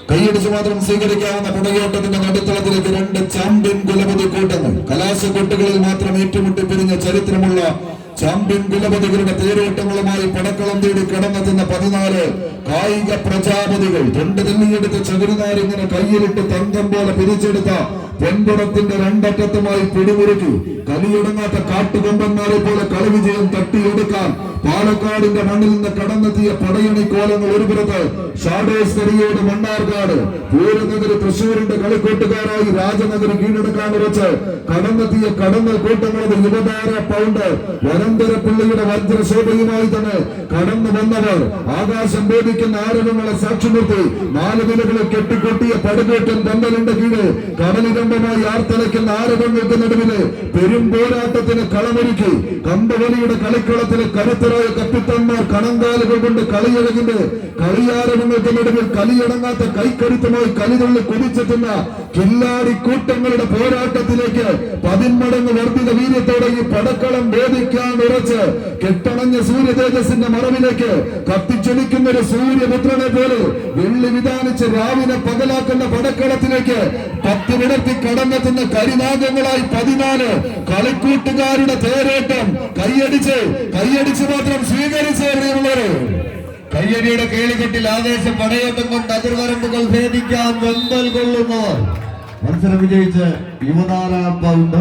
കൈയടിച്ച് മാത്രം സ്വീകരിക്കാവുന്ന പുടയോട്ടത്തിന്റെ നടുത്തളത്തിലേക്ക് രണ്ട് ചാമ്പ്യൻ കുലപതി കൂട്ടങ്ങൾ കലാശക്കൊട്ടുകളിൽ മാത്രം ഏറ്റുമുട്ടി പിരിഞ്ഞ ചരിത്രമുള്ള ചാമ്പ്യൻ കുലപതികളുടെ തേരോട്ടങ്ങളുമായി പടക്കളം തേടി കടന്നെത്തുന്ന 14 കായിക പ്രജാപതികൾ തൊണ്ട് തെന്നിയെടുത്ത് ചതുരനാരിങ്ങനെ കയ്യിലിട്ട് തങ്കം പോലെ പിരിച്ചെടുത്ത പൊൻകുടത്തിന്റെ രണ്ടറ്റത്തുമായി പിടിമുറുക്കി കലിയൊടങ്ങാത്ത കാട്ടുകൊമ്പന്മാരെ പോലെ കളി വിജയം തട്ടിയെടുക്കാൻ പാലക്കാടിന്റെ മണ്ണിൽ നിന്ന് കടന്നെത്തിയ പടയണി കോലങ്ങൾ ഒരു പുറത്ത് ഷാഡോസ് കരിയോട് മണ്ണാർക്കാട് പൂരനഗരി തൃശൂരിന്റെ കളിക്കൂട്ടുകാരായി രാജനഗരി കീഴടക്കാൻ ഉറച്ച് കടന്നെത്തിയ കടന്നൽ കൂട്ടങ്ങളത് യുവതാര പൗണ്ട് വരന്തരപ്പിള്ളിയുടെ വജ്രശോഭയുമായി തന്നെ കടന്നു വന്നവർ ആകാശം ബോധിക്കുന്ന ആരവങ്ങളെ സാക്ഷി നിർത്തി 4 നിലകളിൽ കെട്ടിക്കൊട്ടിയ പടുകൂറ്റൻ പന്തലിന്റെ കീഴ് കടലിരമ്പമായി ആർത്തലയ്ക്കുന്ന ആരവങ്ങൾക്ക് നടുവില് പെരും പോരാട്ടത്തിന് കളമൊരുക്കി കമ്പവലിയുടെ കളിക്കളത്തിലെ കരുത്തരായ കപ്പിത്തന്മാർ കണങ്കാലുകൾ കൊണ്ട് കളിയഴകിന്റെ കളിയാരവങ്ങൾക്ക് നടുവിൽ കലിയടങ്ങാത്ത കൈക്കരുത്തുമായി കലിതുള്ളി കുതിച്ചെത്തുന്ന കില്ലാടി കൂട്ടങ്ങളുടെ പോരാട്ടത്തിലേക്ക് 10 മടങ്ങ് വർദ്ധിത വീര്യത്തോടെ ഈ പടക്കളം വേദിക്കാൻ ഉറച്ച് കെട്ടണഞ്ഞ സൂര്യ തേജസ്സിന്റെ മറവിലേക്ക് കത്തിച്ചൊലിക്കുന്ന ഒരു സൂര്യപുത്രനെ പോലെ വെള്ളി വിധാനിച്ച് രാവിനെ പകലാക്കുന്ന പടക്കളത്തിലേക്ക് 10 വിടർത്തി കടന്നെത്തുന്ന കരിനാഗങ്ങളായി 14 കളിക്കൂട്ടുകാരുടെ തേരോട്ടം കൈയടിച്ച് മാത്രം സ്വീകരിച്ചേറിയുള്ളവര് കയ്യടിയുടെ കേളികെട്ടിൽ ആവേശം പടയോട്ടം കൊണ്ട് അതിർവരമ്പുകൾ ഭേദിക്കാൻ വെമ്പൽ കൊള്ളുന്നവർ മത്സരം വിജയിച്ച് യുവതാര പൗണ്ട്